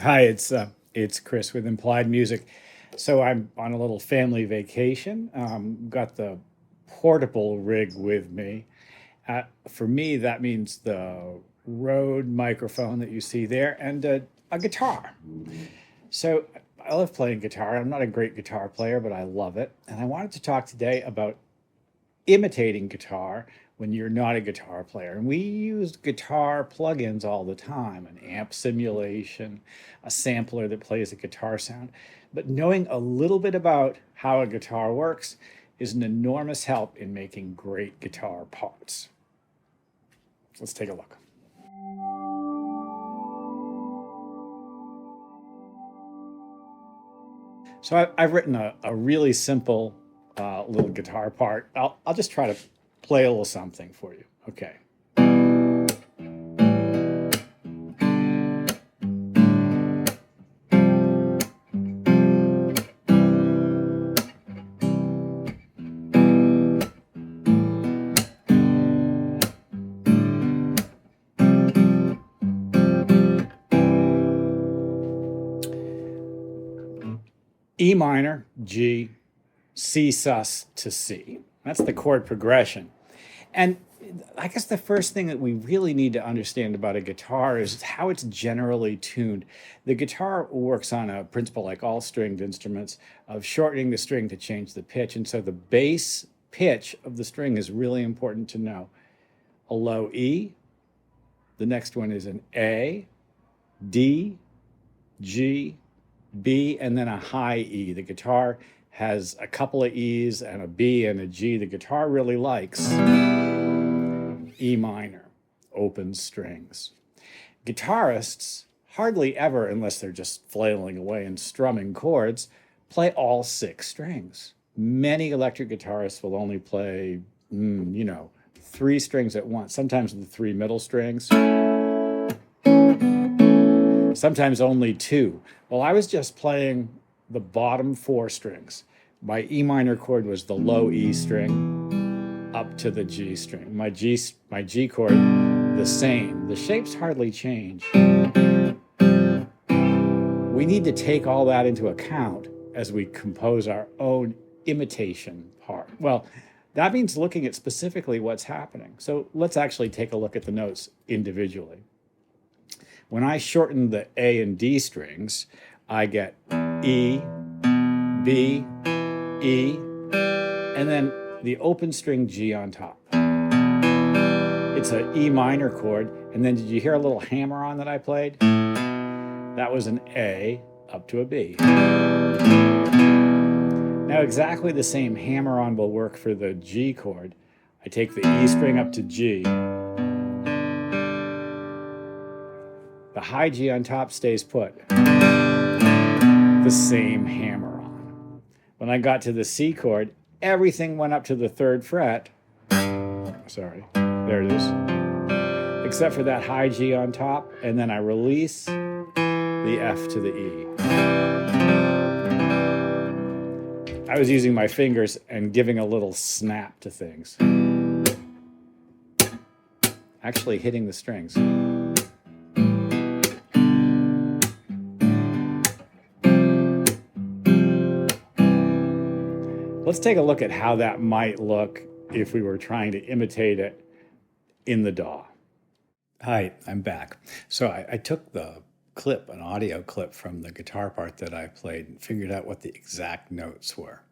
Hi, it's Chris with Implied Music. So I'm on a little family vacation. Got the portable rig with me. For me, that means the Rode microphone that you see there and a guitar. So I love playing guitar. I'm not a great guitar player, but I love it. And I wanted to talk today about imitating guitar when you're not a guitar player. And we use guitar plugins all the time, an amp simulation, a sampler that plays a guitar sound. But knowing a little bit about how a guitar works is an enormous help in making great guitar parts. Let's take a look. So I've written a really simple little guitar part. I'll just try to play a little something for you. Okay. E minor, G, C sus to C. That's the chord progression. And I guess the first thing that we really need to understand about a guitar is how it's generally tuned. The guitar works on a principle, like all stringed instruments, of shortening the string to change the pitch. And so the bass pitch of the string is really important to know. A low E, the next one is an A, D, G, B, and then a high E. The guitar has a couple of E's and a B and a G. The guitar really likes E minor, open strings. Guitarists hardly ever, unless they're just flailing away and strumming chords, play all six strings. Many electric guitarists will only play, three strings at once, sometimes the three middle strings, sometimes only two. Well, I was just playing the bottom four strings. My E minor chord was the low E string up to the G string. My G chord, the same. The shapes hardly change. We need to take all that into account as we compose our own imitation part. Well, that means looking at specifically what's happening. So let's actually take a look at the notes individually. When I shorten the A and D strings, I get E, B, E, and then the open string G on top. It's an E minor chord, and then did you hear a little hammer on that I played? That was an A up to a B. Now exactly the same hammer on will work for the G chord. I take the E string up to G. The high G on top stays put. The same hammer on. When I got to the C chord, everything went up to the third fret. Sorry, there it is. Except for that high G on top, and then I release the F to the E. I was using my fingers and giving a little snap to things. Actually hitting the strings. Let's take a look at how that might look if we were trying to imitate it in the DAW. Hi, I'm back. So I took the clip, an audio clip from the guitar part that I played, and figured out what the exact notes were.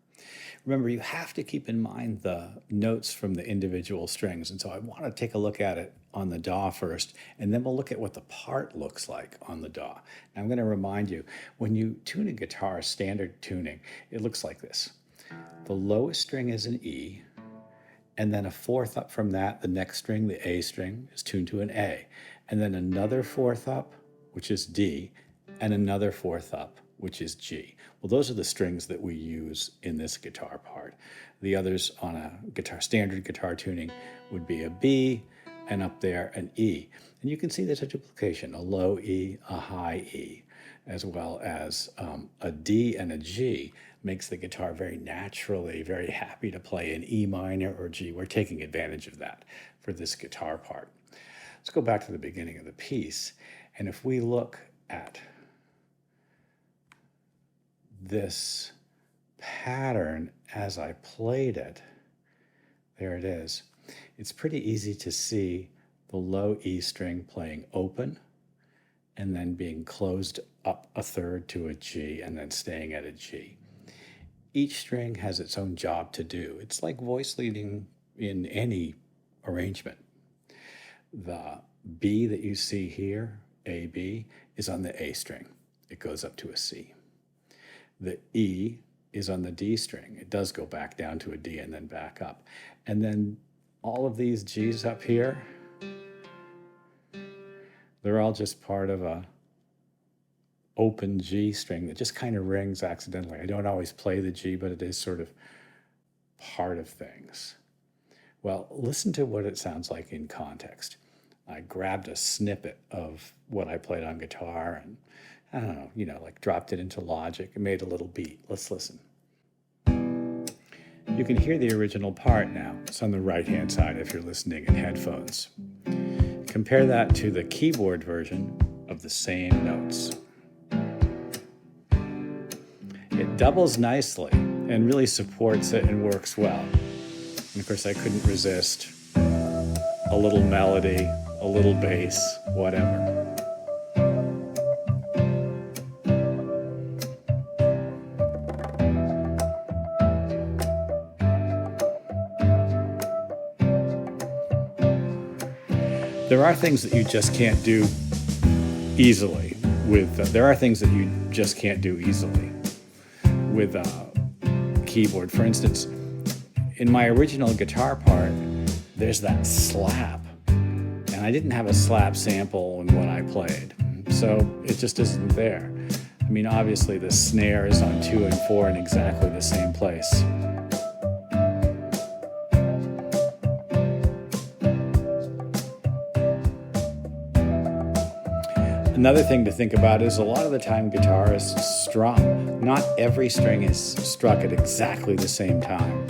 Remember, you have to keep in mind the notes from the individual strings. And so I want to take a look at it on the DAW first, and then we'll look at what the part looks like on the DAW. Now, I'm going to remind you, when you tune a guitar, standard tuning, it looks like this. The lowest string is an E, and then a fourth up from that, the next string, the A string, is tuned to an A. And then another fourth up, which is D, and another fourth up, which is G. Well, those are the strings that we use in this guitar part. The others on a standard guitar tuning would be a B, and up there an E. And you can see there's a duplication, a low E, a high E, as well as a D and a G makes the guitar very naturally, very happy to play in E minor or G. We're taking advantage of that for this guitar part. Let's go back to the beginning of the piece. And if we look at this pattern as I played it. There it is. It's pretty easy to see the low E string playing open and then being closed up a third to a G and then staying at a G. Each string has its own job to do. It's like voice leading in any arrangement. The B that you see here, A, B, is on the A string. It goes up to a C. The E is on the D string. It does go back down to a D and then back up. And then all of these G's up here, they're all just part of a open G string that just kind of rings accidentally. I don't always play the G, but it is sort of part of things. Well, listen to what it sounds like in context. I grabbed a snippet of what I played on guitar and, I don't know, like dropped it into Logic and made a little beat. Let's listen. You can hear the original part now. It's on the right-hand side if you're listening in headphones. Compare that to the keyboard version of the same notes. It doubles nicely and really supports it and works well. And of course, I couldn't resist a little melody, a little bass, whatever. There are things that you just can't do easily with, there are things that you just can't do easily with a keyboard. For instance, in my original guitar part, there's that slap. And I didn't have a slap sample in what I played. So it just isn't there. I mean, obviously the snare is on 2 and 4 in exactly the same place. Another thing to think about is a lot of the time guitarists strum. Not every string is struck at exactly the same time.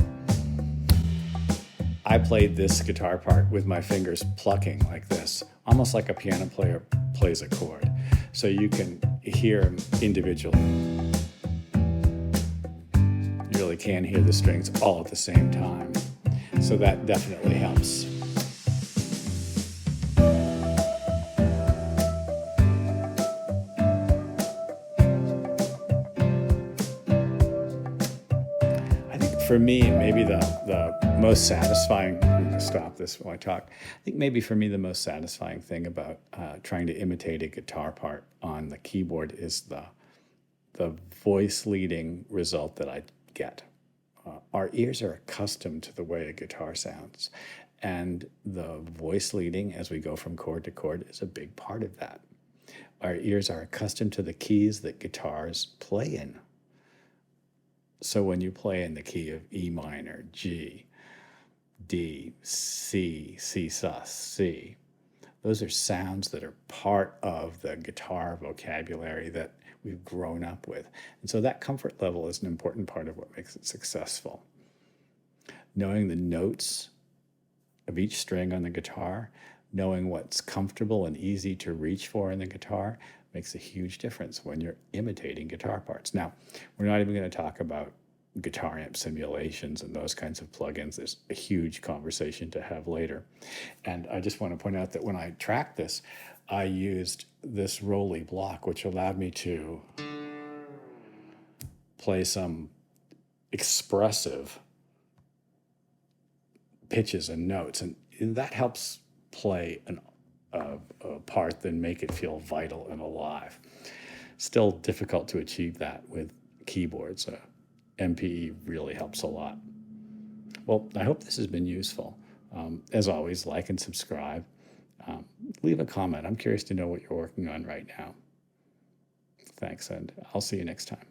I played this guitar part with my fingers plucking like this, almost like a piano player plays a chord. So you can hear them individually. You really can hear the strings all at the same time. So that definitely helps. For me, maybe the most satisfying, I'm going to stop this while I talk. I think maybe for me the most satisfying thing about trying to imitate a guitar part on the keyboard is the voice leading result that I get. Our ears are accustomed to the way a guitar sounds, and the voice leading as we go from chord to chord is a big part of that. Our ears are accustomed to the keys that guitars play in. So when you play in the key of E minor, G, D, C, C sus, C, those are sounds that are part of the guitar vocabulary that we've grown up with. And so that comfort level is an important part of what makes it successful. Knowing the notes of each string on the guitar, knowing what's comfortable and easy to reach for in the guitar, makes a huge difference when you're imitating guitar parts. Now, we're not even going to talk about guitar amp simulations and those kinds of plugins. There's a huge conversation to have later. And I just want to point out that when I tracked this, I used this Rolly block, which allowed me to play some expressive pitches and notes. And that helps play a part that make it feel vital and alive. Still difficult to achieve that with keyboards. MPE really helps a lot. Well, I hope this has been useful. As always, like and subscribe. Leave a comment. I'm curious to know what you're working on right now. Thanks, and I'll see you next time.